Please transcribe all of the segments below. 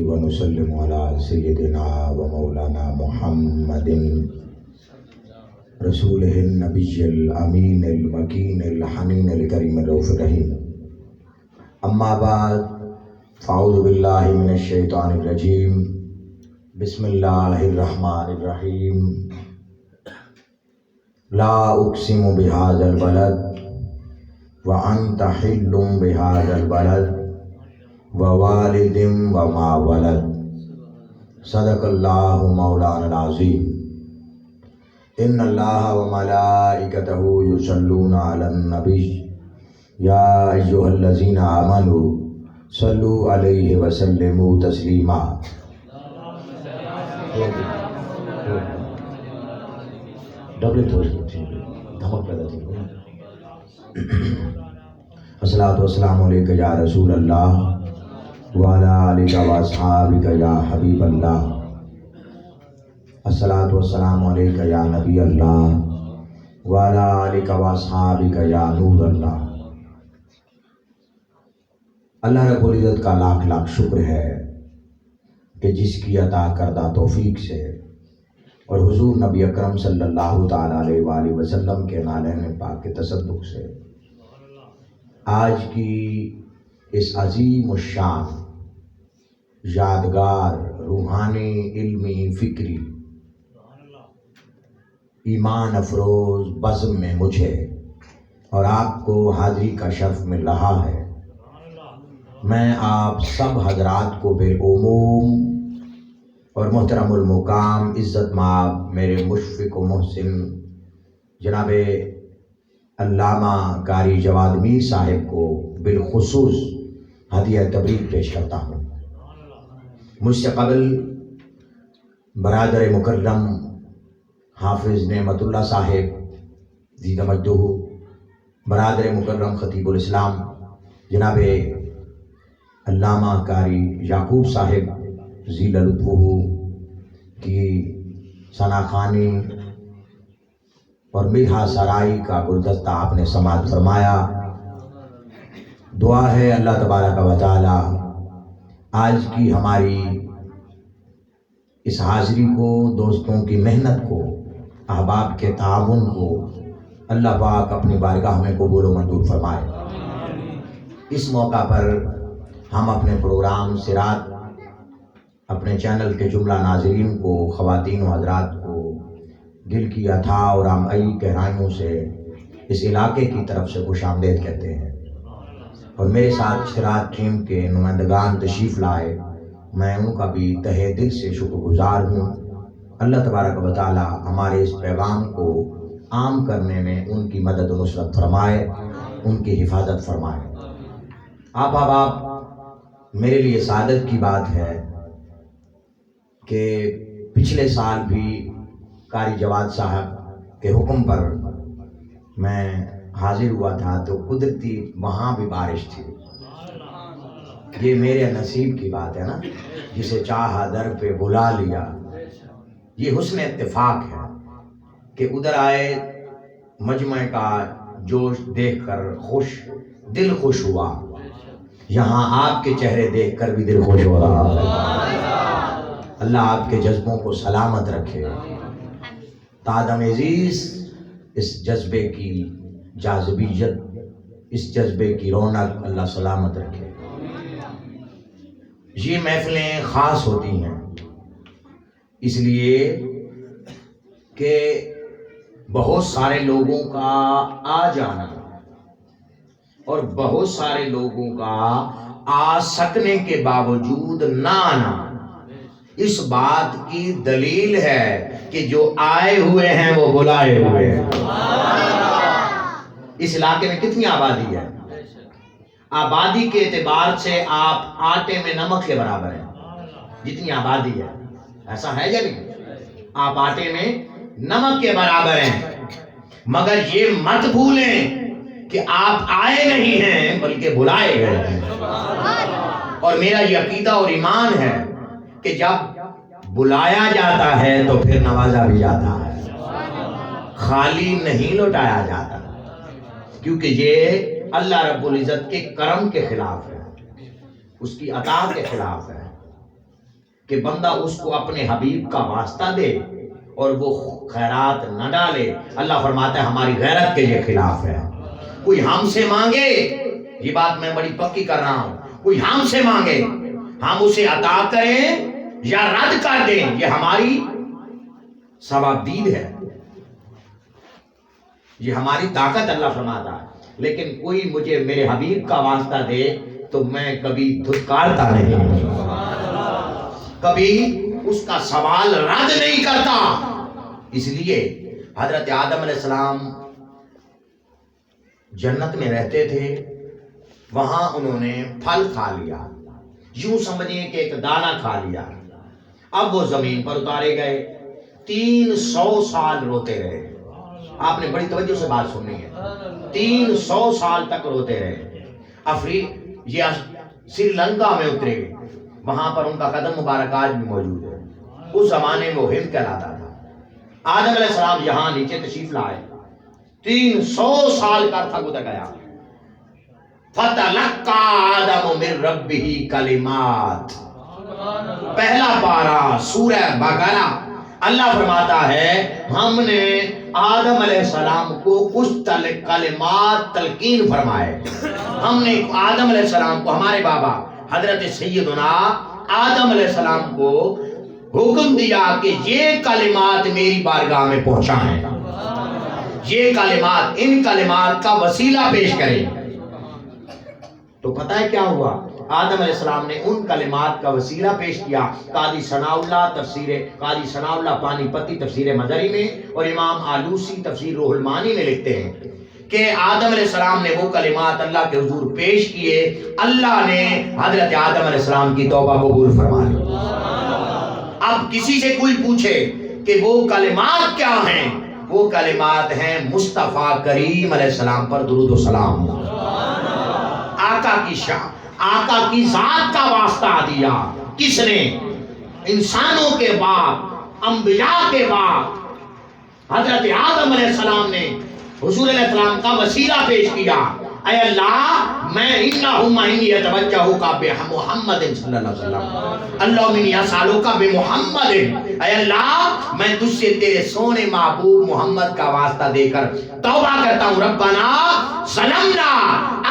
ونسلم على سيدنا ومولانا محمد رسوله النبي الأمين المكين الحنين الكريم الرؤوف الرحيم. أما بعد فأعوذ بالله من الشيطان الرجيم. بسم الله الرحمن الرحيم. لا أقسم بهذا البلد وأنت حل بهذا البلد ووالد وما ولد. صدق الله مولانا العظيم. إن الله وملائكته يصلون على النبي يا أيها الذين آمنوا صلوا عليه وسلموا تسليما. الصلاۃ والسلام علیک یا رسول اللہ وعلی آلک واصحابک یا حبیب اللہ. الصلاۃ والسلام علیک یا نبی اللہ وعلی آلک واصحابک یا نور اللہ. اللہ رب العزت کا لاکھ لاکھ شکر ہے کہ جس کی عطا کردہ توفیق سے اور حضور نبی اکرم صلی اللہ تعالیٰ علیہ وآلہ وسلم کے نالین پاک کے تصدق سے آج کی اس عظیم الشان یادگار روحانی علمی فکری ایمان افروز بزم میں مجھے اور آپ کو حاضری کا شرف مل رہا ہے. میں آپ سب حضرات کو بالعموم اور محترم المقام عزت مآب میرے مشفق و محسن جناب علامہ قاری جواد میر صاحب کو بالخصوص ہدیہ تبریک پیش کرتا ہوں. مجھ سے قبل برادر مکرم حافظ نعمت اللہ صاحب ذی تمجدہ، برادر مکرم خطیب الاسلام جناب علامہ قاری یعقوب صاحب ذی لطفہ کی ثناخوانی اور میرھا سرائی کا گلدستہ آپ نے سماعت فرمایا. دعا ہے اللہ تبارک و تعالی آج کی ہماری اس حاضری کو، دوستوں کی محنت کو، احباب کے تعاون کو اللہ پاک اپنی بارگاہ میں قبول و منظور فرمائے. اس موقع پر ہم اپنے پروگرام سرات اپنے چینل کے جملہ ناظرین کو، خواتین و حضرات کو دل کی اتھا اور عمئی گہرائیوں سے اس علاقے کی طرف سے خوش آمدید کہتے ہیں. اور میرے ساتھ سرات ٹیم کے نمائندگان تشریف لائے، میں ان کا بھی تہہ دل سے شکر گزار ہوں. اللہ تبارک و تعالی ہمارے اس پیغام کو عام کرنے میں ان کی مدد و نصرت فرمائے، ان کی حفاظت فرمائے. آپ احباب، میرے لیے سعادت کی بات ہے کہ پچھلے سال بھی قاری جواد صاحب کے حکم پر میں حاضر ہوا تھا تو قدرتی وہاں بھی بارش تھی. یہ میرے نصیب کی بات ہے نا، جسے چاہا در پہ بلا لیا. یہ حسن اتفاق ہے کہ ادھر آئے، مجمع کا جوش دیکھ کر دل خوش ہوا. یہاں آپ کے چہرے دیکھ کر بھی دل خوش ہو رہا ہے. اللہ آپ کے جذبوں کو سلامت رکھے. تادم عزیز اس جذبے کی جاذبیت، اس جذبے کی رونق اللہ سلامت رکھے. یہ محفلیں خاص ہوتی ہیں اس لیے کہ بہت سارے لوگوں کا آ جانا اور بہت سارے لوگوں کا آ سکنے کے باوجود نہ آنا اس بات کی دلیل ہے کہ جو آئے ہوئے ہیں وہ بلائے ہوئے ہیں. اس علاقے میں کتنی آبادی ہے؟ آبادی کے اعتبار سے آپ آٹے میں نمک کے برابر ہیں. جتنی آبادی ہے، ایسا ہے یا نہیں؟ آپ آٹے میں نمک کے برابر ہیں. مگر یہ مت بھولیں کہ آپ آئے نہیں ہیں بلکہ بلائے گئے ہیں. اور میرا یہ عقیدہ اور ایمان ہے کہ جب بلایا جاتا ہے تو پھر نوازا بھی جاتا ہے، خالی نہیں لوٹایا جاتا، کیونکہ یہ اللہ رب العزت کے کرم کے خلاف ہے، اس کی عطا کے خلاف ہے. کہ بندہ اس کو اپنے حبیب کا واسطہ دے اور وہ خیرات نہ ڈالے، اللہ فرماتا ہے ہماری غیرت کے یہ خلاف ہے۔ کوئی ہم سے مانگے، یہ بات میں بڑی پکی کر رہا ہوں، کوئی ہم سے مانگے ہم اسے عطا کریں یا رد کر دیں، یہ ہماری ثوابدید ہے، یہ ہماری طاقت اللہ فرماتا ہے۔ لیکن کوئی مجھے میرے حبیب کا واسطہ دے تو میں کبھی دھتکارتا نہیں، کبھی اس کا سوال رد نہیں کرتا۔ اس لیے حضرت آدم علیہ السلام جنت میں رہتے تھے، وہاں انہوں نے پھل کھا لیا، یوں سمجھیں کہ ایک دانہ کھا لیا، اب وہ زمین پر اتارے گئے، 300 سال روتے رہے۔ آپ نے بڑی توجہ سے بات سننی ہے، 300 سال تک روتے رہے۔ یہ سری لنکا میں اترے گئے، وہاں پر ان کا قدم مبارک آج بھی موجود ہے، اس زمانے میں وہ ہند کہلاتا تھا۔ آدم علیہ السلام یہاں نیچے تشریف لائے، 300 سال کا عرصہ گزر گیا۔ فَتَلَقَّى آدَمُ مِن رَبِّهِ کلمات، پہلا پارہ سورہ بقرہ، اللہ فرماتا ہے ہم نے آدم علیہ السلام کو کچھ کلمات تلقین فرمائے۔ ہم نے آدم علیہ السلام کو، ہمارے بابا حضرت سیدنا آدم علیہ السلام کو حکم دیا کہ یہ کلمات میری بارگاہ میں پہنچائیں، یہ کلمات، ان کلمات کا وسیلہ پیش کریں۔ تو پتہ ہے کیا ہوا؟ آدم علیہ السلام نے ان کلمات کا وسیلہ پیش کیا۔ قاضی ثناء اللہ پانی پتی تفسیر مظہری میں اور امام آلوسی تفسیر روح المعانی میں لکھتے ہیں کہ آدم علیہ السلام نے وہ کلمات اللہ کے حضور پیش کیے، اللہ نے حضرت آدم علیہ السلام کی توبہ قبول فرما لی۔ اب کسی سے کوئی پوچھے کہ وہ کلمات کیا ہیں، وہ کلمات ہیں مصطفیٰ کریم علیہ السلام پر درود و سلام، آقا کی ذات کا واسطہ دیا۔ کس نے؟ انسانوں کے بعد، انبیاء کے بعد حضرت آدم علیہ السلام نے حضور علیہ السلام کا وسیلہ پیش کیا۔ اے اللہ، میں انہم انی اتوجہک بمحمد صلی اللہ علیہ وسلم، اللہم انی اسالک بمحمد، اے اللہ میں تجھ سے تیرے سونے محبوب محمد کا واسطہ دے کر توبہ کرتا ہوں۔ ربنا ظلمنا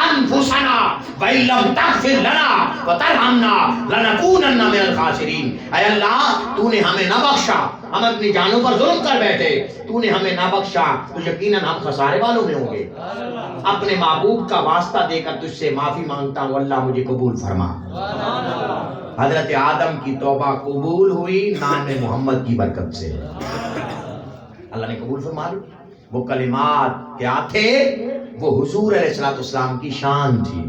انفسنا وَإِن لَّمْ تَغْفِرْ لَنَا وَتَرْحَمْنَا لَنَكُونَنَّ مِنَ الْخَاسِرِينَ۔ اے اللہ تو نے ہمیں نہ بخشا، ہم اپنی جانوں پر ظلم کر بیٹھے، تو نے ہمیں نہ بخشا تو یقیناً ہم خسارے والوں میں ہوں گے۔ اپنے محبوب کا واسطہ دے کر تجھ سے معافی مانگتا ہوں، اللہ مجھے قبول فرما۔ حضرت آدم کی توبہ قبول ہوئی نام محمد کی برکت سے، اللہ نے قبول فرما لی۔ وہ کلمات کیا تھے؟ وہ حضور علیہ السلام کی شان تھی۔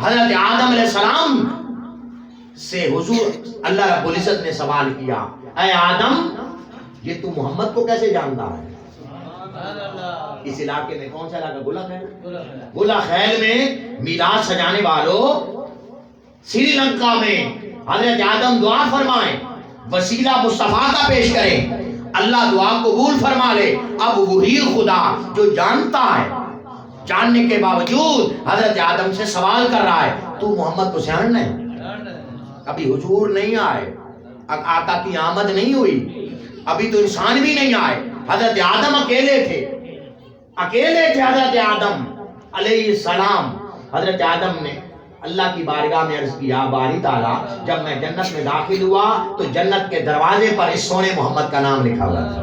حضرت آدم علیہ السلام سے حضور اللہ رب العزت نے سوال کیا، اے آدم یہ تو محمد کو کیسے جانتا ہے؟ اس علاقے میں کون سا علاقہ؟ گلہ خیل میں میلاد سجانے والوں، سری لنکا میں حضرت آدم دعا فرمائیں، وسیلہ مصطفیٰ کا پیش کریں، اللہ دعا قبول فرما لے۔ اب وہی خدا جو جانتا ہے، جاننے کے باوجود حضرت آدم سے سوال کر رہا ہے، تو محمد کو جاننا ہے؟ ابھی حضور نہیں آئے، آقا کی آمد نہیں ہوئی، ابھی تو انسان بھی نہیں آئے، حضرت آدم اکیلے تھے حضرت آدم علیہ السلام۔ حضرت آدم نے اللہ کی بارگاہ میں عرض کیا، باری تعالیٰ جب میں جنت میں داخل ہوا تو جنت کے دروازے پر اس سونے محمد کا نام لکھا ہوا تھا،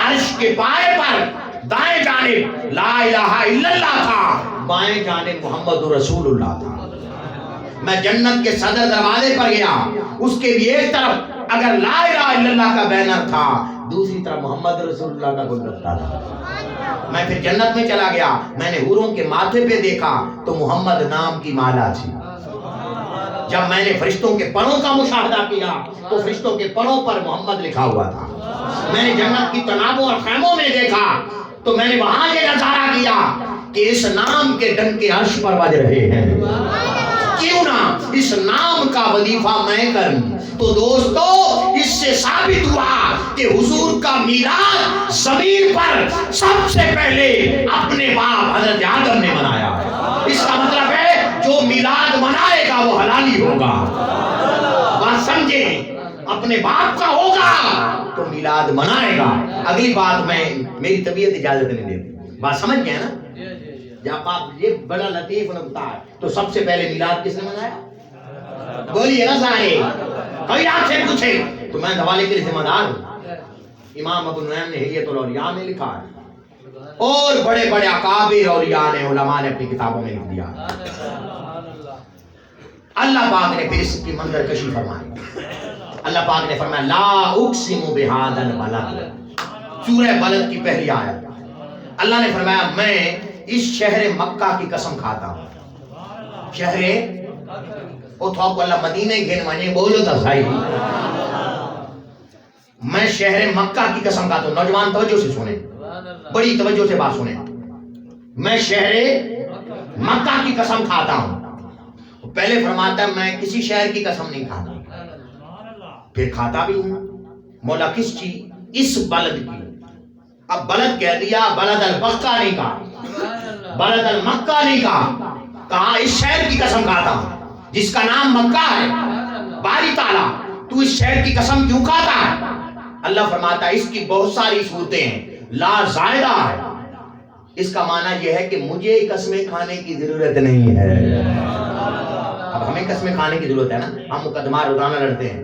عرش کے پائے پر دائیں جانب لا الہ الا اللہ تھا، بائیں جانب محمد رسول اللہ تھا۔ میں جنت کے صدر دروازے پر گیا، اس کے بھی ایک طرف اگر لا الہ الا اللہ کا بینر تھا، دوسری طرف محمد رسول اللہ کا گلدستہ تھا۔ میں پھر جنت میں چلا گیا، میں نے حوروں کے ماتھے پہ دیکھا تو محمد نام کی مالا تھی۔ جب میں نے فرشتوں کے پروں کا مشاہدہ کیا تو فرشتوں کے پروں پر محمد لکھا ہوا تھا۔ میں نے جنت کی تنابوں اور خیموں میں دیکھا تو میں نے وہاں یہ نظارہ کیا کہ اس نام کے ڈنکے عرش پر بج رہے ہیں، کیوں نہ اس نام کا وظیفہ میں کروں۔ تو دوستو اس سے ثابت ہوا کہ حضور کا میلاد زمین پر سب سے پہلے اپنے باپ حضرت آدم نے منایا ہے۔ اس کا مطلب ہے جو میلاد منائے گا وہ حلالی ہوگا۔ بات سمجھے؟ اپنے باپ کا ہوگا تو میلاد منائے گا. اگلی بات میں میری طبیعت اجازت نہیں دیتی. بات سمجھ گئے نا؟ جب آپ یہ بڑا لطیف نکتہ ہے. تو سب سے پہلے میلاد کس نے منایا؟ بولیے نا سارے. کوئی آپ سے پوچھے تو میں حوالے کے لیے ذمہ دار ہوں. امام ابو نعیم نے ہلیۃ الاولیاء میں لکھا ہے اور بڑے بڑے اکابر اولیاء نے علماء نے اپنی کتابوں میں لکھ دیا. اللہ پاک نے پھر اس کی منظر کشی فرمائی. اللہ پاک نے فرمایا لا اقسم بہذا البلد. سورہ بلد کی پہلی آیت. اللہ نے فرمایا میں اس شہر مکہ کی قسم کھاتا ہوں. شہر او تھا کو اللہ مدینہ گھن مانے بولو تا صحیح. میں شہر مکہ کی قسم کھاتا ہوں. نوجوان توجہ سے سنیں, بڑی توجہ سے بات سنیں. میں شہر مکہ کی قسم کھاتا ہوں. پہلے فرماتا ہے میں کسی شہر کی قسم نہیں کھاتا, پھر کھاتا بھی ہوں. مولا کس چیز؟ اس بلد کی. اب بلد کہہ دیا, بلد المکہ نہیں کہا, بلد المکہ نہیں کہا, کہا اس شہر کی قسم کھاتا ہوں جس کا نام مکہ ہے. باری تعالیٰ تو اس شہر کی قسم کیوں کھاتا ہے؟ اللہ فرماتا ہے اس کی بہت ساری صورتیں ہیں. لا زائدہ ہے, اس کا معنی یہ ہے کہ مجھے قسمیں کھانے کی ضرورت نہیں ہے. اب ہمیں قسمیں کھانے کی ضرورت ہے نا. ہم مقدمات روزانہ لڑتے ہیں,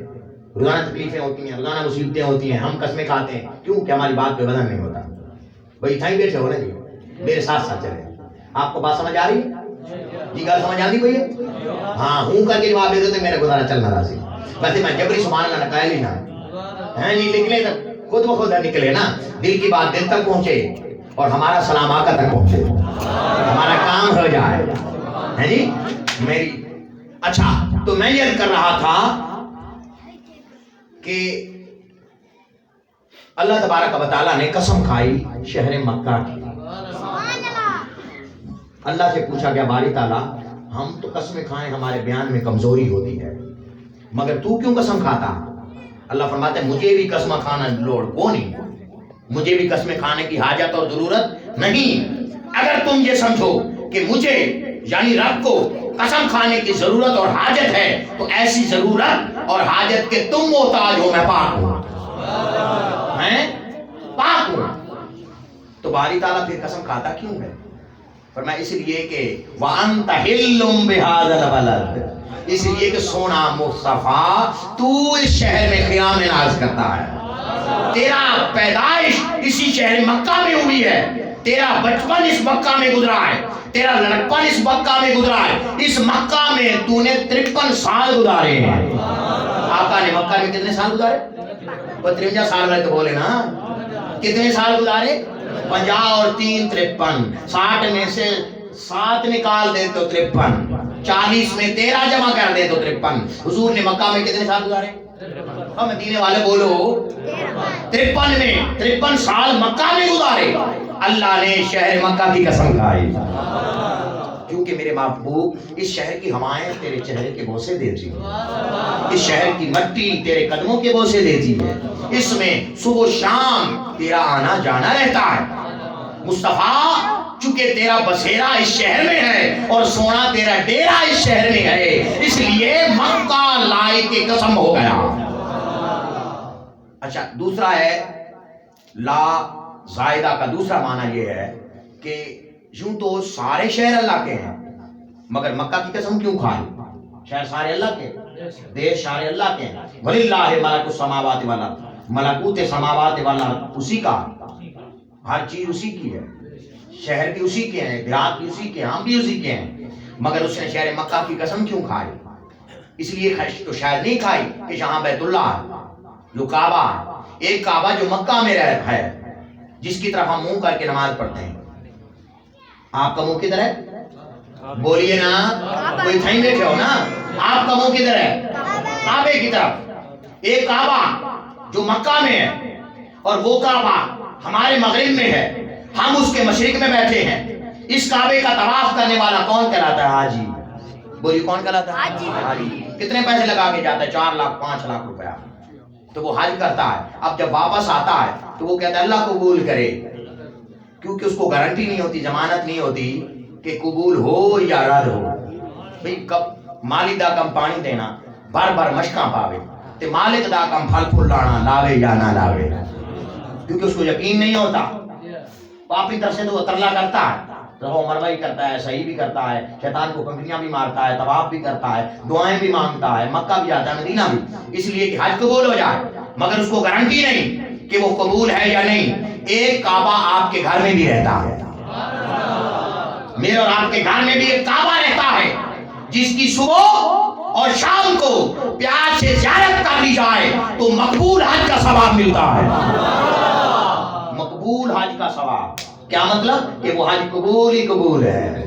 روزانہ تکلیفیں ہوتی ہیں, روزانہ مصیبتیں ہوتی ہیں, ہم قسمیں کھاتے ہیں. کیوں کہ ہماری بات پہ وزن نہیں ہوتا. بھائی تھا ہی بیٹھے ہو نا جی, میرے ساتھ ساتھ چلے. آپ کو بات سمجھ آ رہی ہے جی؟ گل سمجھ آتی کوئی ہے؟ ہاں ہوں کر کے جواب دے دو تو میرا گزارا چلنا راضی. ویسے میں جبری سبحان اللہ نہ قائل ہی نہ ہیں جی. نکلے تو خود بخود نکلے نا. دل کی بات دل تک پہنچے اور ہمارا سلام آقا تک پہنچے, ہمارا کام ہو جائے ہیں جی میری. اچھا تو میں یہ کر رہا تھا کہ اللہ تبارک و تعالیٰ نے قسم کھائی شہر مکہ کی. اللہ سے پوچھا گیا باری تعالیٰ ہم تو قسمیں کھائیں, ہمارے بیان میں کمزوری ہوتی ہے, مگر تو کیوں قسم کھاتا؟ اللہ فرماتے ہیں مجھے بھی قسم کھانا لوڑ کو نہیں, مجھے بھی قسمیں کھانے کی حاجت اور ضرورت نہیں. اگر تم یہ سمجھو کہ مجھے یعنی رب کو قسم کھانے کی ضرورت اور حاجت ہے تو ایسی ضرورت اور حاجت کے تم محتاج ہو, میں پاک ہوں, میں پاک ہوں. تو باری تعالیٰ پھر قسم کھاتا کیوں ہے؟ فرمایا اس لیے کہ وَأَنْتَ حِلٌّ بِهَذَا الْبَلَدِ, اس لیے کہ سونا مصطفیٰ تو اس شہر میں قیام ناز کرتا ہے. تیرا پیدائش اسی شہر مکہ میں ہوئی ہے, تیرا بچپن اس مکہ میں گزرا ہے, تیرا لڑکپن اس مکہ میں گزرا ہے. اس مکہ میں تو نے 53 سال گزارے ہیں. آقا نے مکہ میں کتنے سال گزارے؟ 53 سال والے تو بولے نا. کتنے سال گزارے؟ 50 اور 3 53. 60 میں سے 7 نکال دے تو 53, 40 میں 13 جمع کر دے تو 53. حضور نے مکہ میں کتنے سال گزارے؟ ہم مدینے والے بولو 53 میں 53 سال مکہ میں گزارے. اللہ نے شہر مکہ کی قسم کھائی کیونکہ میرے محبوب اس شہر کی ہوائیں تیرے چہرے کے بوسے دیتی ہے, اس شہر کی مٹی تیرے قدموں کے بوسے دیتی ہے, اس میں صبح و شام تیرا آنا جانا رہتا ہے. مصطفیٰ چونکہ تیرا بسیرا اس شہر میں ہے اور سونا تیرا ڈیرا اس شہر میں ہے, اس لیے مکہ لائے کے قسم ہو گیا. اچھا دوسرا ہے لا زائدہ کا دوسرا معنی یہ ہے کہ یوں تو سارے شہر اللہ کے ہیں مگر مکہ کی قسم کیوں کھائی؟ شہر سارے اللہ کے, دیش سارے اللہ کے ہیں. وَلِلَّهِ مَلَكُ السَّمَاوَاتِ وَالْأَرْضِ, ملکوت سماوات والارض اسی کا, ہر چیز اسی کی ہے. شہر بھی اسی کے ہیں, دیہات بھی اسی کے ہیں, ہم بھی اسی کے ہیں, مگر اس نے شہر مکہ کی قسم کیوں کھائی؟ اس لیے تو شاید نہیں کھائی کہ جہاں بیت اللہ ہے, جو کعبہ ہے, ایک کعبہ جو مکہ میں ہے جس کی طرف ہم منہ کر کے نماز پڑھتے ہیں. آپ کا منہ کدھر ہے؟ بولیے نا, کوئی تھیں بیٹھے ہو نا. آپ کا منہ کدھر ہے؟ کعبے کی طرف. ایک کعبہ جو مکہ میں ہے اور وہ کعبہ ہمارے مغرب میں ہے, ہم اس کے مشرق میں بیٹھے ہیں. اس کعبے کا طواف کرنے والا کون کہلاتا ہے؟ حاجی. بولیے کون کہلاتا ہے؟ حاجی. کتنے پیسے لگا کے جاتا ہے؟ 4 لاکھ 5 لاکھ روپیہ. تو وہ حج کرتا ہے. اب جب واپس آتا ہے تو وہ کہتا ہے اللہ قبول کرے, کیونکہ اس کو گارنٹی نہیں ہوتی, ضمانت نہیں ہوتی کہ قبول ہو یا رد ہو. بھئی کب مالی دا کم پانی دینا, بار بار مشکاں پاوے, تے مالک دا کم پھل پھول لانا لاوے یا نہ لاوے، کیونکہ اس کو یقین نہیں ہوتا. تو اپنی طرف سے تو وہ ترلا کرتا ہے، رہو مروائی کرتا ہے، صحیح بھی کرتا ہے، شیطان کو کنکریاں بھی مارتا ہے، طواف بھی کرتا ہے، دعائیں بھی مانگتا ہے، مکہ بھی جاتا ہے، مدینہ بھی، اس لیے کہ حج قبول ہو جائے، مگر اس کو گارنٹی نہیں کہ وہ قبول ہے یا نہیں. ایک کعبہ آپ کے گھر میں بھی رہتا ہے، میرے اور آپ کے گھر میں بھی ایک کعبہ رہتا ہے جس کی صبح اور شام کو پیار سے زیارت کر لی جائے تو مقبول حج کا ثواب ملتا ہے. مقبول حج کا ثواب کیا مطلب؟ کہ وہ حج قبول ہی قبول ہے.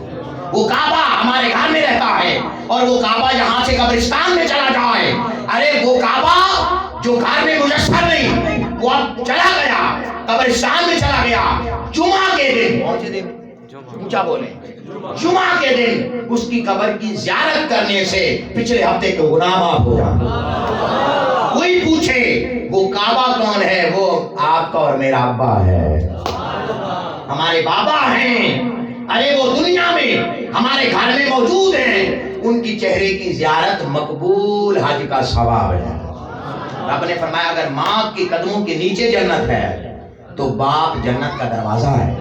وہ کعبہ ہمارے گھر میں رہتا ہے، اور وہ کعبہ یہاں سے قبرستان میں چلا جائے، ارے وہ کعبہ جو گھر میں مجسر نہیں، وہ اب چلا گیا، قبرستان میں چلا گیا، جمعہ کے دن، کون سے دن؟ اونچا بولیں، جمعہ کے دن اس کی قبر کی زیارت کرنے سے پچھلے ہفتے کے گناہ معاف ہو جاتے. کوئی پوچھے وہ کعبہ کون ہے؟ وہ آپ کا اور میرا ابا ہے، ہمارے بابا ہیں. ارے وہ دنیا میں ہمارے گھر میں موجود ہیں، ان کی چہرے کی زیارت مقبول حج کا ثواب ہے. رب نے فرمایا اگر ماں کے قدموں کے نیچے جنت ہے تو باپ جنت کا دروازہ ہے.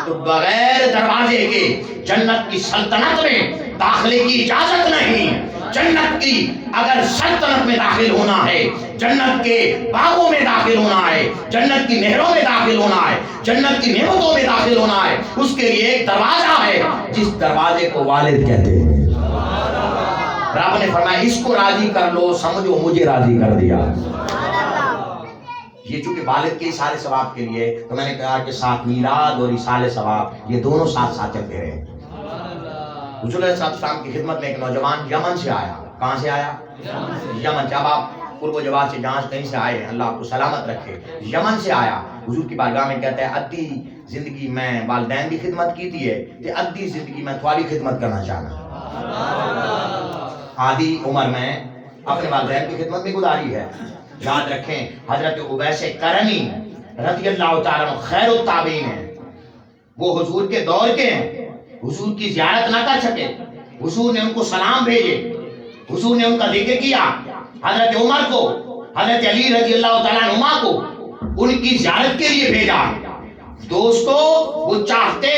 تو بغیر دروازے کے جنت کی سلطنت میں داخلے کی اجازت نہیں. جنت کی اگر سلطنت میں داخل ہونا ہے، جنت کے باغوں میں داخل ہونا ہے، جنت کی نہروں میں داخل ہونا ہے، جنت کی نعمتوں میں داخل ہونا ہے، اس کے لیے ایک دروازہ ہے جس دروازے کو والد کہتے ہیں. رب نے فرمایا اس کو راضی کر لو، سمجھو مجھے راضی کر دیا. یہ چونکہ والد کے سارے ثواب کے لیے، تو میں نے کہا کہ ساتھ میلاد اور سارے ثواب یہ دونوں ساتھ ساتھ چلتے رہے. حضور علیہ السلام کی خدمت میں ایک نوجوان یمن سے آیا. کہاں سے آیا؟ یمن. جب آپ قرب و جواب سے جہاں کہیں سے آئے ہیں، اللہ آپ کو سلامت رکھے. یمن سے آیا، حضور کی بارگاہ میں کہتا ہے ادھی زندگی میں والدین کی خدمت کی تھی ہے کہ ادھی زندگی میں تھوڑی خدمت کرنا چاہنا. آدھی عمر میں اپنے والدین کی خدمت میں گزاری ہے. یاد رکھیں حضرت اویس کرنی رضی اللہ تعالیٰ عنہ خیر التابعین ہیں. وہ حضور کے دور کے ہیں، حضور کی زیارت نہ کر سکے، حضور نے ان کو سلام بھیجے، حضور نے ان کا ذکر کیا. حضرت عمر کو، حضرت علی رضی اللہ تعالیٰ عنہما کو ان کی زیارت کے لیے بھیجا. دوستو وہ چاہتے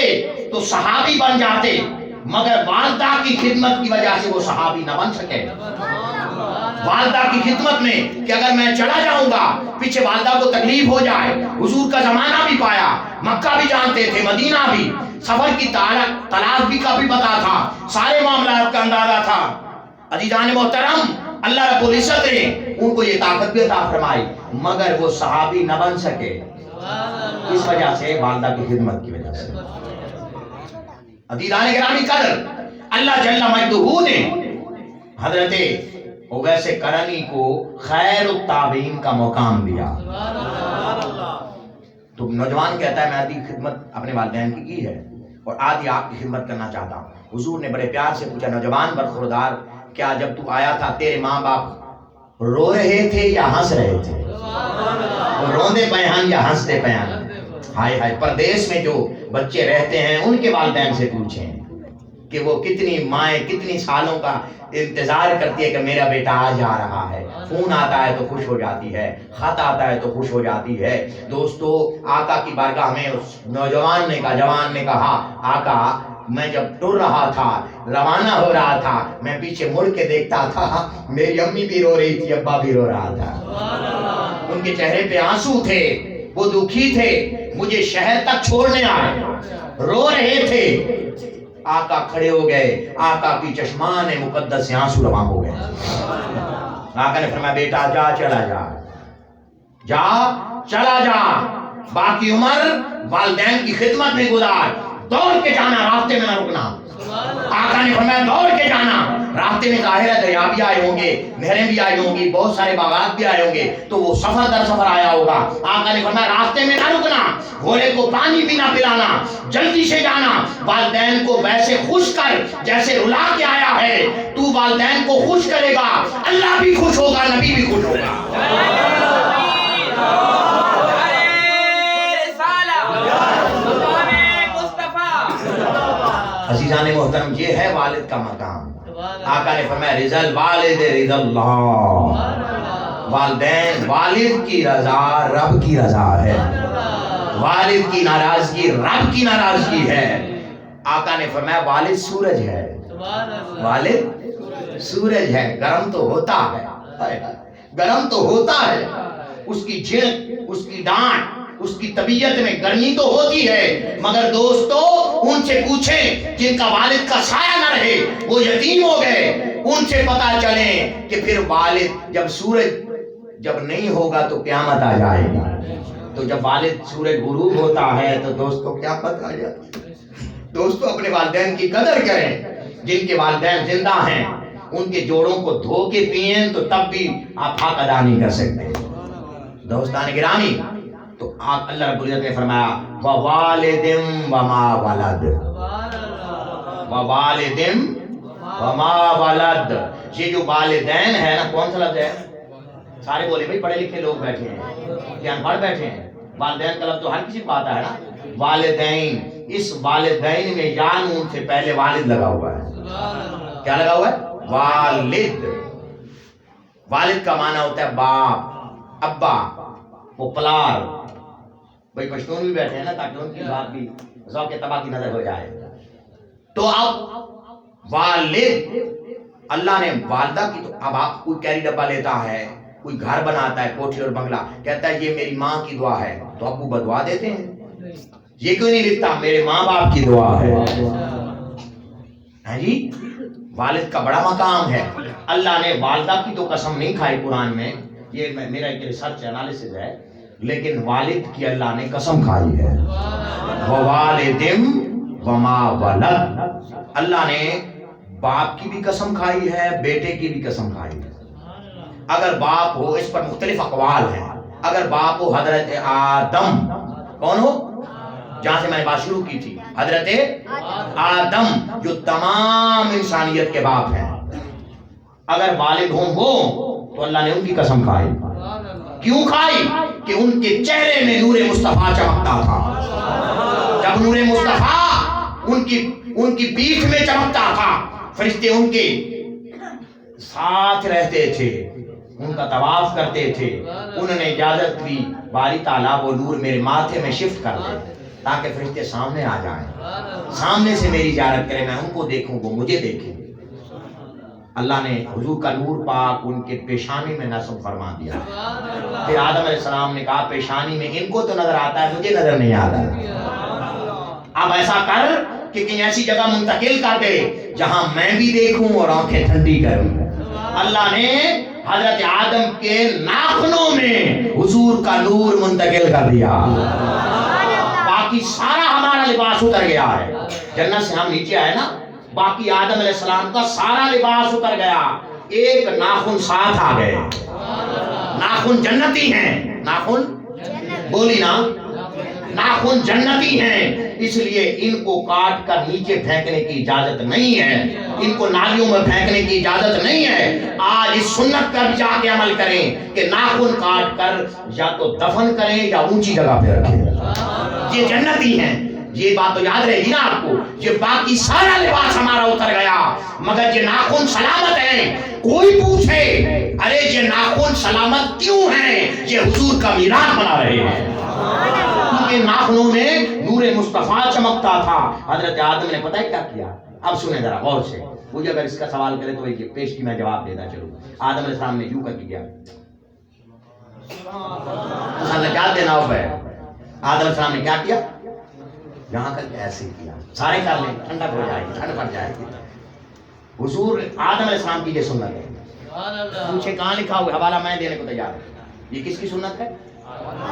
تو صحابی بن جاتے، مگر والدہ کی خدمت کی وجہ سے وہ صحابی نہ بن سکے. والدہ کی خدمت میں کہ اگر میں چلا جاؤں گا پیچھے والدہ کو تکلیف ہو جائے. حضور کا زمانہ بھی پایا، مکہ بھی جانتے تھے، مدینہ بھی، سفر کی تلاش بھی کافی پتا تھا، سارے معاملات کا اندازہ تھا. عزیزان محترم، اللہ رب العزت نے ان کو یہ طاقت بھی عطا فرمائی، مگر وہ صحابی نہ بن سکے. اس وجہ سے والدہ کی خدمت کی وجہ سے. عزیزان گرامی قدر، اللہ جل مجدہ نے حضرت اویس کرنی کو خیر التابعین کا مقام دیا. تو نوجوان کہتا ہے میں آدھی خدمت اپنے والدین کی ہے اور آدھی آپ کی خدمت کرنا چاہتا ہوں. حضور نے بڑے پیار سے پوچھا نوجوان برخوردار، کیا جب تو آیا تھا تیرے ماں باپ رو رہے تھے یا ہنس رہے تھے؟ روندے پے ہیں یا ہنستے پے ہیں؟ ہائے ہائے، پردیس میں جو بچے رہتے ہیں ان کے والدین سے پوچھیں کہ وہ کتنی مائیں کتنی سالوں کا انتظار کرتی ہے کہ میرا بیٹا آ جا رہا ہے. فون آتا ہے تو خوش ہو جاتی ہے، خط آتا ہے تو خوش ہو جاتی ہے. دوستو آقا کی بارگاہ میں اس نوجوان نے کہا، جوان نے کہا آقا میں جب ٹر رہا تھا، روانہ ہو رہا تھا، میں پیچھے مڑ کے دیکھتا تھا، میری امی بھی رو رہی تھی، ابا بھی رو رہا تھا. ان کے چہرے پہ آنسو تھے، وہ دکھی تھے. مجھے شہر تک چھوڑنے آئے، رو رہے تھے. آقا کھڑے ہو گئے، آقا کی چشمان مقدس سے آنسو رواں ہو گئے. آقا نے فرمایا بیٹا جا، چلا جا، جا چلا جا، باقی عمر والدین کی خدمت میں گزار. دوڑ کے جانا، راستے میں نہ رکنا. آقا نے فرمایا دوڑ کے جانا. راستے میں ظاہر ہے دریا بھی آئے ہوں گے، نہریں بھی آئی ہوں گی، بہت سارے باغات بھی آئے ہوں گے، تو وہ سفر در سفر آیا ہوگا. آقا نے فرمایا راستے میں نہ رکنا، گھوڑے کو پانی بھی نہ پلانا، جلدی سے جانا. والدین کو ویسے خوش کر جیسے رلا کے آیا ہے. تو والدین کو خوش کرے گا، اللہ بھی خوش ہوگا، نبی بھی خوش ہوگا. عزیزان محترم، یہ ہے والد کا مقام. آقا نے فرمایا رضا الوالد رضا اللہ، والدین والد کی رضا رب کی رضا ہے، والد کی ناراضگی رب کی ناراضگی ہے۔ آقا نے فرمایا والد سورج ہے، والد سورج ہے، گرم تو ہوتا ہے، گرم تو ہوتا ہے، اس کی جھڑک، اس کی ڈانٹ، اس کی طبیعت میں گرمی تو ہوتی ہے، مگر دوستو ان سے پوچھیں جن کا والد کا سایہ نہ رہے، وہ یتیم ہو گئے، ان سے پتا چلے کہ پھر والد جب سورج جب نہیں ہوگا تو قیامت آ جائے گی، تو جب والد سورج غروب ہوتا ہے تو دوستو قیامت آ جاتی ہے۔ دوستو اپنے والدین کی قدر کریں، جن کے والدین زندہ ہیں ان کے جوڑوں کو دھو کے پئیں تو تب بھی آپ حق ادا نہیں کر سکتے۔ دوستان گرامی، تو اللہ رب العزت نے فرمایا وَوَالِدٍ وَمَا وَلَدٍ، وَوَالِدٍ وَمَا وَلَدٍ، یہ جو والدین ہے نا، کون سا لفظ ہے؟ سارے بولے بھائی پڑھے لکھے لوگ بیٹھے ہیں یا ان پڑھ بیٹھے ہیں، والدین کا لفظ تو ہر کسی کو آتا ہے نا، والدین، اس والدین میں یا نون سے پہلے والد لگا ہوا ہے، کیا لگا ہوا ہے؟ والد۔ والد کا معنی ہوتا ہے باپ، ابا، وہ پلار، بھائی پشتون بھی بیٹھے ہیں نا تاکہ ان کی بات بھی ذوق طبع کی نظر ہو جائے۔ تو اب والد، اللہ نے والدہ کی، تو اب آپ کوئی کیری ڈبہ لیتا ہے، کوئی گھر بناتا ہے، کوٹھی اور بنگلہ، کہتا ہے یہ میری ماں کی دعا ہے، تو ابو بدعا دیتے ہیں؟ یہ کیوں نہیں لکھتا میرے ماں باپ کی دعا ہے؟ ہاں جی، والد کا بڑا مقام ہے۔ اللہ نے والدہ کی تو قسم نہیں کھائی قرآن میں، یہ میرا ایک ریسرچ انالیسز ہے، لیکن والد کی اللہ نے قسم کھائی ہے، وَوَالِدٍ وَمَا وَلَدٍ، اللہ نے باپ کی بھی قسم کھائی ہے، بیٹے کی بھی قسم کھائی ہے۔ اگر باپ ہو، اس پر مختلف اقوال ہیں، اگر باپ ہو حضرت آدم، کون ہو؟ جہاں سے میں نے بات شروع کی تھی، حضرت آدم جو تمام انسانیت کے باپ ہیں، اگر والد ہوں وہ، تو اللہ نے ان کی قسم کھائی۔ کیوں کھائی؟ کہ ان کے چہرے میں نور مصطفیٰ چمکتا تھا، جب نور مصطفیٰ ان کی پیٹھ میں چمکتا تھا، فرشتے ان کے ساتھ رہتے تھے، ان کا طواف کرتے تھے، انہوں نے اجازت دی باری تعالیٰ وہ نور میرے ماتھے میں شفٹ کر دے تاکہ فرشتے سامنے آ جائیں، سامنے سے میری زیارت کریں، میں ان کو دیکھوں، وہ مجھے دیکھیں۔ اللہ نے حضور کا نور پاک ان کے پیشانی میں نصب فرما دیا۔ پھر آدم علیہ السلام نے کہا پیشانی میں ان کو تو نظر آتا ہے، مجھے نظر نہیں آتا، اب ایسا کر کہ کہیں ایسی جگہ منتقل کر دے جہاں میں بھی دیکھوں اور آنکھیں ٹھنڈی کروں۔ اللہ نے حضرت آدم کے ناخنوں میں حضور کا نور منتقل کر دیا، باقی سارا ہمارا لباس اتر گیا ہے، جنت سے ہم نیچے آئے نا، باقی آدم علیہ السلام کا سارا لباس اتر گیا، ایک ناخن ساتھ آ گئے۔ ناخن جنتی ہیں، ناخن بولی نا، ناخن جنتی ہیں، اس لیے ان کو کاٹ کر نیچے پھینکنے کی اجازت نہیں ہے، ان کو نالیوں میں پھینکنے کی اجازت نہیں ہے۔ آج اس سنت پر جا کے عمل کریں کہ ناخن کاٹ کر یا تو دفن کریں یا اونچی جگہ پہ رکھیں، یہ جنتی ہیں۔ یہ بات تو یاد رہے گی نا آپ کو، یہ باقی سارا لباس ہمارا اتر گیا مگر یہ ناخن سلامت ہیں۔ کوئی پوچھے ارے یہ ناخن سلامت کیوں ہیں؟ یہ حضور کا میراث بنا رہے ہیں، کیونکہ ناخنوں میں نور مصطفیٰ چمکتا تھا۔ حضرت آدم نے پتہ ہے کیا کیا؟ اب سنیں ذرا غور سے، مجھے اگر اس کا سوال کرے تو یہ پیش کی میں جواب دیتا چلوں۔ آدم علیہ السلام نے یوں کر دیا، نجات دینا ہو ہے۔ آدم علیہ السلام نے کیا کیا؟ یہاں کر کے ایسے کیا، سارے کر لیں، ٹھنڈک ہو جائے گی، ٹھنڈ پڑ جائے گی۔ حضور آدم علیہ السلام کی یہ سنت ہے، پوچھے کہاں لکھا ہوا، حوالہ میں دینے کو تیار ہوں۔ یہ کس کی سنت ہے؟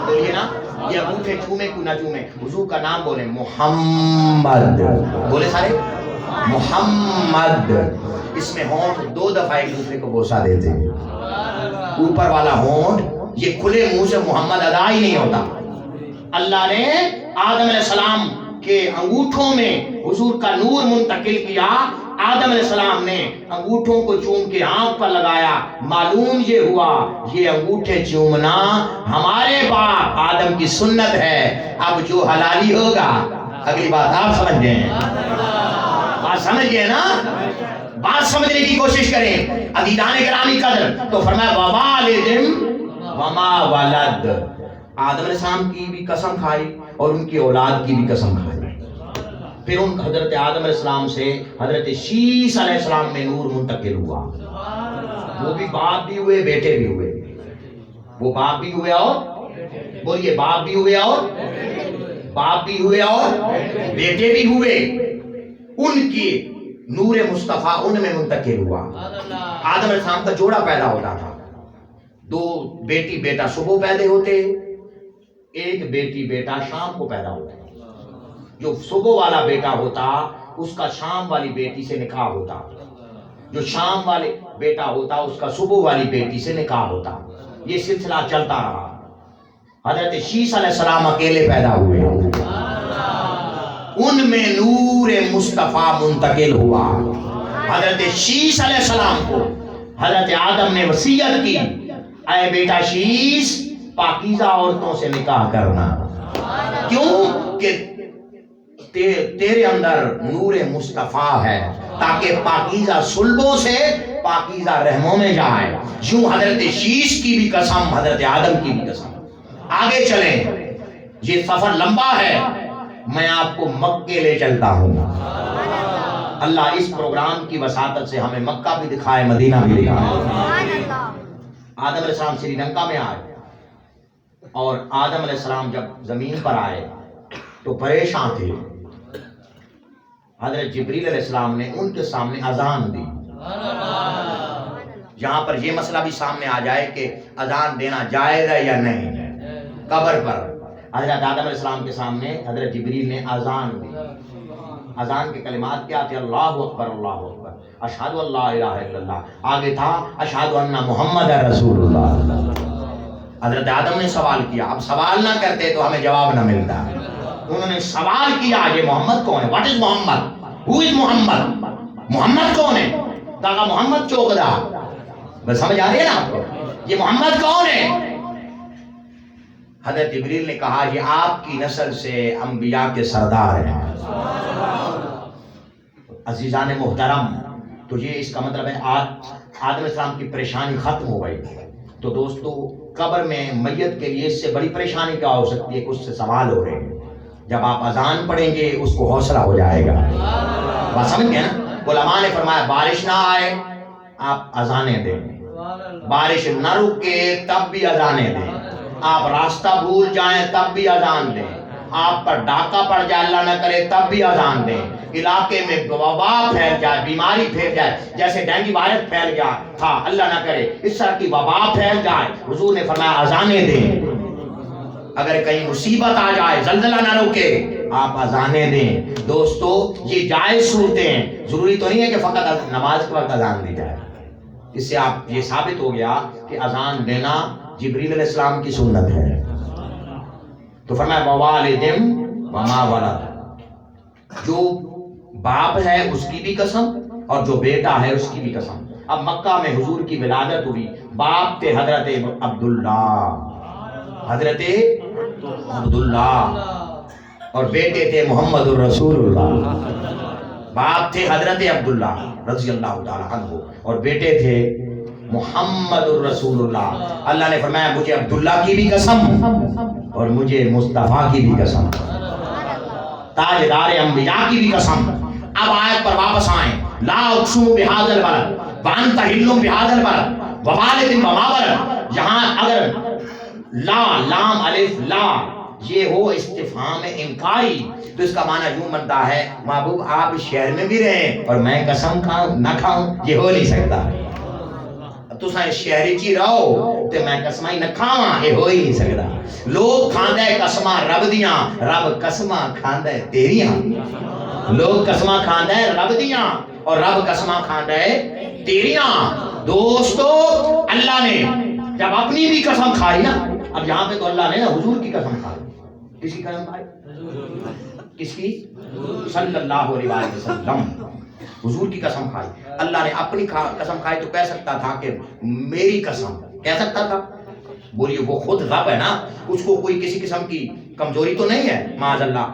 بولیے نا، یہ انگوٹھے چومے کو نہ چومے، حضور کا نام بولیں محمد، بولے سارے محمد۔ اس میں ہونٹ دو دفعہ ایک دوسرے کو بوسہ دیتے ہیں، اوپر والا ہونٹ یہ کھلے منہ سے محمد ادا ہی نہیں ہوتا۔ اللہ نے آدم علیہ السلام کے انگوٹھوں میں حضور کا نور منتقل کیا، آدم علیہ السلام نے انگوٹھوں کو چوم کے آنکھ پر لگایا، معلوم یہ ہوا یہ انگوٹھے چومنا ہمارے باپ آدم کی سنت ہے۔ اب جو حلالی ہوگا، اگلی بات آپ سمجھ گئے ہیں، بات سمجھ گئے نا؟ بات سمجھنے کی کوشش کریں عزیزان گرامی قدر. تو فرمایا ووالد وما ولد. آدم علیہ السلام کی بھی قسم کھائی اور ان کی اولاد کی بھی قسم کھائی. پھر ان حضرت آدم علیہ السلام سے حضرت شیس علیہ السلام میں نور منتقل ہوا. وہ بھی باپ بھی ہوئے بیٹے بھی ہوئے. وہ باپ بھی ہوئے اور بولیے باپ بھی ہوئے اور باپ بھی ہوئے اور بیٹے بھی ہوئے. ان کی نور مصطفیٰ ان میں منتقل ہوا. آدم علیہ السلام کا جوڑا پیدا ہوتا تھا. 2 بیٹی بیٹا صبح پیدا ہوتے, 1 بیٹی بیٹا شام کو پیدا ہوتا. جو صبح والا بیٹا ہوتا اس کا شام والی بیٹی سے نکاح ہوتا. جو شام والے بیٹا ہوتا اس کا صبح والی بیٹی سے نکاح ہوتا. یہ سلسلہ چلتا رہا. حضرت شیس علیہ السلام اکیلے پیدا ہوئے. ان میں نور مصطفیٰ منتقل ہوا. حضرت شیس علیہ السلام کو حضرت آدم نے وصیت کی, اے بیٹا شیس پاکیزہ عورتوں سے نکاح کرنا. کیوں کہ تیرے اندر نور مصطفیٰ ہے, تاکہ پاکیزہ صلبوں سے پاکیزہ رحموں میں جائے. یوں حضرت شیس کی بھی قسم, حضرت آدم کی بھی قسم. آگے چلیں, یہ سفر لمبا ہے, میں آپ کو مکے لے چلتا ہوں. اللہ اس پروگرام کی وساطت سے ہمیں مکہ بھی دکھائے, مدینہ بھی دکھائے. آدم علیہ السلام سری لنکا میں آئے, اور آدم علیہ السلام جب زمین پر آئے تو پریشان تھے. حضرت جبریل علیہ السلام نے ان کے سامنے اذان دی. یہاں پر یہ مسئلہ بھی سامنے آ جائے کہ اذان دینا جائز ہے یا نہیں. قبر پر حضرت آدم علیہ السلام کے سامنے حضرت جبریل نے اذان دی. اذان کے کلمات کیا تھے؟ اللہ اکبر اللہ اکبر, اشہد ان لا الہ الا اللہ. آگے تھا اشہد ان محمد رسول اللہ. حضرت آدم نے سوال کیا. اب سوال نہ کرتے تو ہمیں جواب نہ ملتا. انہوں نے سوال کیا, یہ محمد کون ہے؟ واٹ از محمد؟ ہو از محمد؟ محمد کون ہے؟ کہا محمد چوکدا. بس سمجھ آ رہی ہے نا آپ کو, یہ محمد کون ہے؟ حضرت جبریل نے کہا یہ آپ کی نسل سے انبیاء کے سردار ہیں. عزیزان محترم, تو یہ اس کا مطلب ہے آدم علیہ السلام کی پریشانی ختم ہو گئی. تو دوستو قبر میں میت کے لیے اس سے بڑی پریشانی کیا ہو سکتی ہے کہ اس سے سوال ہو رہے ہیں. جب آپ اذان پڑھیں گے اس کو حوصلہ ہو جائے گا. بات سمجھ گئے نا؟ علماء نے فرمایا بارش نہ آئے آپ اذانیں دیں, بارش نہ رکے تب بھی اذانیں دیں, آپ راستہ بھول جائیں تب بھی اذان دیں, آپ پر ڈاکہ پڑ جائے اللہ نہ کرے تب بھی اذان دیں, علاقے میں وبا پھیل جائے, بیماری پھیل جائے, جیسے ڈینگی وائرس پھیل گیا تھا اللہ نہ کرے, اس طرح کی وبا پھیل جائے, حضور نے فرمایا اذانیں دیں. اگر کہیں مصیبت آ جائے, زلزلہ نہ روکے, آپ اذانیں دیں. دوستو یہ جائز صورتیں ہیں, ضروری تو نہیں ہے کہ فقط نماز کے وقت اذان دی جائے. اس سے آپ یہ ثابت ہو گیا کہ اذان دینا جبریل علیہ السلام کی سنت ہے. تو فرمایا ووالد وما ولد, جو باپ ہے اس کی بھی قسم اور جو بیٹا ہے اس کی بھی قسم. اب مکہ میں حضور کی ولادت ہوئی, باپ تھے حضرت عبداللہ, حضرت عبداللہ, اور بیٹے تھے محمد الرسول اللہ. باپ تھے حضرت عبداللہ رضی اللہ تعالی عنہ اور بیٹے تھے محمد الرسول اللہ. اللہ نے فرمایا مجھے عبداللہ کی بھی قسم اور مجھے مصطفیٰ کی بھی قسم, تاجدار انبیاء کی بھی قسم. اب آیت پر واپس آئیں. لا اقسم بہذا البلد وانت حل بہذا البلد ووالد وما ولد. یہاں اگر لا لام الف لا یہ ہو استفہام انکاری تو اس کا معنی یوں بنتا ہے محبوب آپ اس شہر میں بھی رہیں اور میں قسم کھاؤں نہ کھاؤں, یہ ہو نہیں سکتا. تو شہری چی رہو تو میں قسمہ ہی نہ کھاواں, یہ ہو ہی نہیں سکتا. لوگ کھاندے قسمہ رب دیاں, رب قسمہ کھاندے تیریاں. لوگ قسمہ کھاندے رب دیاں اور رب قسمہ کھاندے تیریاں. دوستو اللہ نے جب اپنی بھی قسم کھائی نا, اب یہاں پہ تو اللہ نے نا حضور کی قسم کھائی. کس کی قسم کھائی؟ کس کی؟ صلی اللہ علیہ وسلم, حضور کی قسم کھائی. اللہ نے اپنی قسم کھائی تو کہہ سکتا تھا کہ میری قسم, کہہ سکتا تھا. بولیے وہ خود رب ہے نا, اس کو کوئی کسی قسم کی کمزوری تو نہیں ہے معاذ اللہ,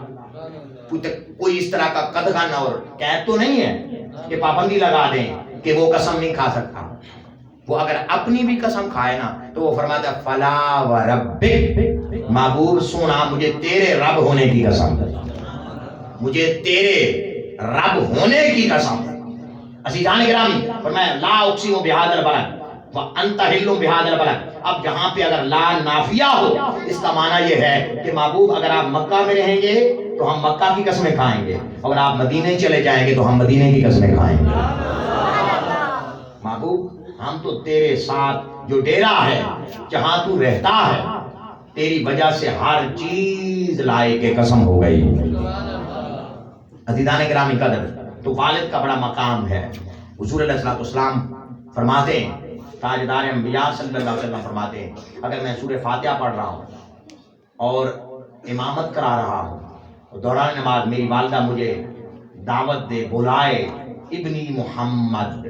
کوئی اس طرح کا قدغن اور قید تو نہیں ہے. کہ پابندی لگا دیں کہ وہ قسم نہیں کھا سکتا. وہ اگر اپنی بھی قسم کھائے نا تو وہ فرماتا ہے فلا وربک، محبوب سونا مجھے تیرے رب ہونے کی قسم، مجھے تیرے رب ہونے کی قسم. عزیزان گرامی فرمایا لا اقسم بہذا البلد وانت حل بہذا البلد. اب جہاں پہ اگر لا نافیہ ہو اس کا معنی یہ ہے کہ محبوب اگر آپ مکہ میں رہیں گے تو ہم مکہ کی قسمیں کھائیں گے، اگر آپ مدینے چلے جائیں گے تو ہم مدینے کی قسمیں کھائیں گے. محبوب ہم تو تیرے ساتھ جو ڈیرا ہے جہاں تو رہتا ہے تیری وجہ سے ہر چیز لائے کے قسم ہو گئی. عزیزان گرامی قدر، تو والد کا بڑا مقام ہے. حضور علیہ السلام فرماتے ہیں، تاجدار انبیاء صلی اللہ علیہ وسلم فرماتے ہیں، اگر میں سورہ فاتحہ پڑھ رہا ہوں اور امامت کرا رہا ہوں، دوران نماز میری والدہ مجھے دعوت دے بلائے ابنی محمد،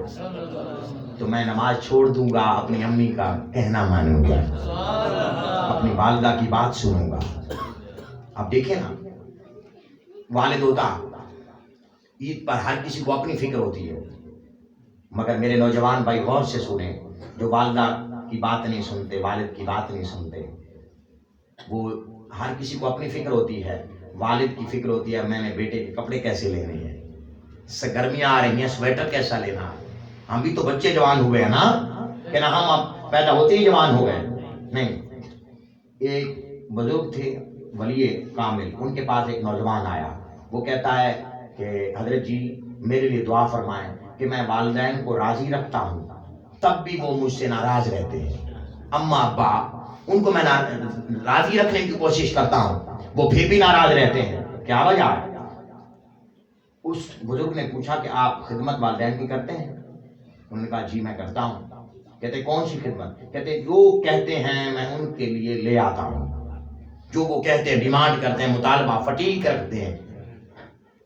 تو میں نماز چھوڑ دوں گا، اپنی امی کا کہنا مانوں گا، اپنی والدہ کی بات سنوں گا. اب دیکھیں نا، والد ہوتا عید پر ہر کسی کو اپنی فکر ہوتی ہے، مگر میرے نوجوان بھائی غور سے سنیں، جو والدہ کی بات نہیں سنتے، والد کی بات نہیں سنتے، وہ ہر کسی کو اپنی فکر ہوتی ہے. والد کی فکر ہوتی ہے میں نے بیٹے کے کپڑے کیسے لینے ہیں، گرمیاں آ رہی ہیں سویٹر کیسا لینا. ہم بھی تو بچے جوان ہوئے ہیں نا، کہ نا ہم اب پیدا ہوتے ہی جوان ہو گئے نہیں. ایک بزرگ تھے ولی کامل، ان کے پاس ایک نوجوان آیا، وہ کہتا ہے کہ حضرت جی میرے لیے دعا فرمائیں کہ میں والدین کو راضی رکھتا ہوں تب بھی وہ مجھ سے ناراض رہتے ہیں. اما ابا ان کو میں راضی رکھنے کی کوشش کرتا ہوں، وہ پھر بھی ناراض رہتے ہیں، کیا وجہ ہے؟ اس بزرگ نے پوچھا کہ آپ خدمت والدین کی کرتے ہیں؟ انہوں نے کہا جی میں کرتا ہوں. کہتے کون سی خدمت؟ کہتے جو کہتے ہیں میں ان کے لیے لے آتا ہوں، جو وہ کہتے ہیں ڈیمانڈ کرتے ہیں، مطالبہ فٹیک رکھتے ہیں،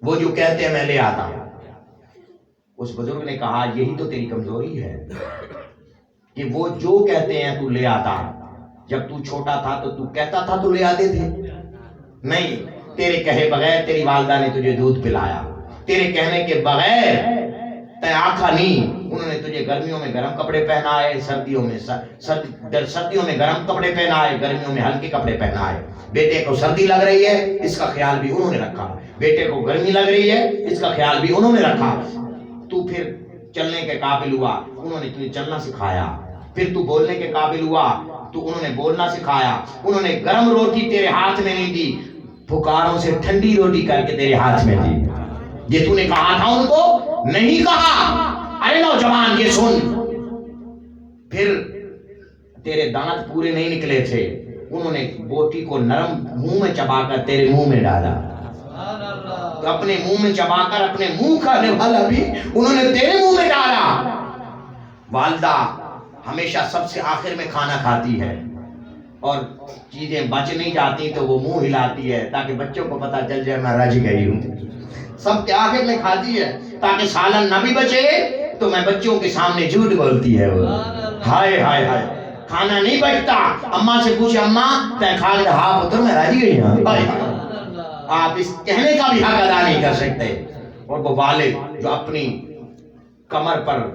وہ جو کہتے ہیں میں لے آتا ہوں. اس بزرگ نے کہا یہی تو تیری کمزوری ہے کہ وہ جو کہتے ہیں تو لے آتا. جب تو چھوٹا تھا تو کہتا تھا تو لے آتے تھے نہیں، تیرے کہے بغیر تیری والدہ نے تجھے دودھ پلایا، تیرے کہنے کے بغیر تے آنکھا نہیں. انہوں نے تجھے گرمیوں میں گرم کپڑے پہنائے، سردیوں میں گرم کپڑے پہنائے، گرمیوں میں ہلکے کپڑے پہنائے. بیٹے کو سردی لگ رہی ہے اس کا خیال بھی انہوں نے رکھا، بیٹے کو گرمی لگ رہی ہے اس کا خیال بھی انہوں نے رکھا. تو پھر چلنے کے قابل ہوا، انہوں نے تجھے چلنا سکھایا. پھر تو بولنے کے قابل ہوا تو انہوں نے بولنا سکھایا. انہوں نے گرم روٹی تیرے ہاتھ میں نہیں دی، پھکاروں سے ٹھنڈی روٹی کر کے تیرے ہاتھ میں دی. یہ تو نے کہا تھا ان کو نہیں کہا. ارے نوجوان یہ سن، پھر تیرے دانت پورے نہیں نکلے تھے، انہوں نے بوٹی کو نرم منہ میں چبا کر تیرے منہ میں ڈالا. اپنے منہ میں چبا کر اپنے منہ کھانے والا بھی انہوں نے تیرے منہ میں ڈالا. والدہ ہمیشہ سب سے آخر میں کھانا کھاتی ہے اور چیزیں بچ نہیں جاتی تو وہ منہ ہلاتی ہے تاکہ بچوں کو پتا چل جائے میں رج گئی ہوں. سب کے آخر میں کھاتی ہے تاکہ سالن نہ بھی بچے تو میں بچوں کے سامنے جھوٹ بولتی ہے. وہ ہائے ہائے ہائے کھانا نہیں بچتا، اماں سے پوچھے اماں تے کھا لیا؟ ہاں پتر میں رج گئی ہوں. آپ اس کہنے کا بھی حق ادا نہیں کر سکتے. اور وہ والد جو اپنی کمر پر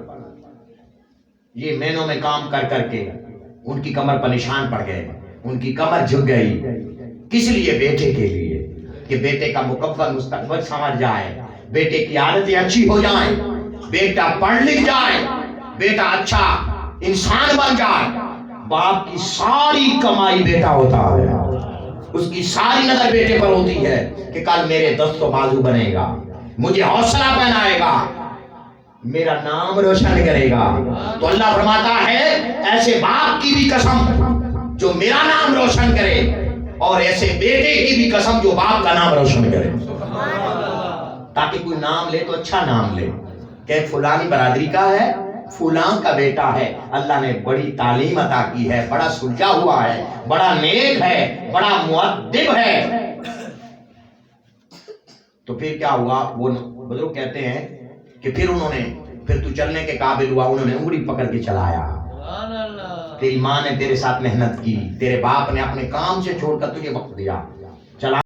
یہ مہینوں میں کام کر کر کے ان کی کمر پر نشان پڑ گئے، ان کی کمر جھک گئی. کس لیے؟ بیٹے کے لیے، کہ بیٹے کا مکمل مستقبل سمجھ جائے، بیٹے کی عادتیں اچھی ہو جائیں، بیٹا پڑھ لکھ جائے، بیٹا اچھا انسان بن جائے. باپ کی ساری کمائی بیٹا ہوتا ہے، اس کی ساری نظر بیٹے پر ہوتی ہے کہ کل میرے دست و بازو بنے گا، مجھے حوصلہ پہنائے گا، میرا نام روشن کرے گا. تو اللہ فرماتا ہے ایسے باپ کی بھی قسم جو میرا نام روشن کرے، اور ایسے بیٹے کی بھی قسم جو باپ کا نام روشن کرے. تاکہ کوئی نام لے تو اچھا نام لے کہ فلانی برادری کا ہے، فلاں کا بیٹا ہے، اللہ نے بڑی تعلیم عطا کی ہے، بڑا سلجھا ہوا ہے، بڑا نیک ہے، بڑا مؤدب ہے. تو پھر کیا ہوا؟ وہ بزرگ کہتے ہیں کہ پھر تو چلنے کے قابل ہوا، انہوں نے انگلی پکڑ کے چلایا. تیری ماں نے تیرے ساتھ محنت کی، تیرے باپ نے اپنے کام سے چھوڑ کر تجھے وقت دیا، چلا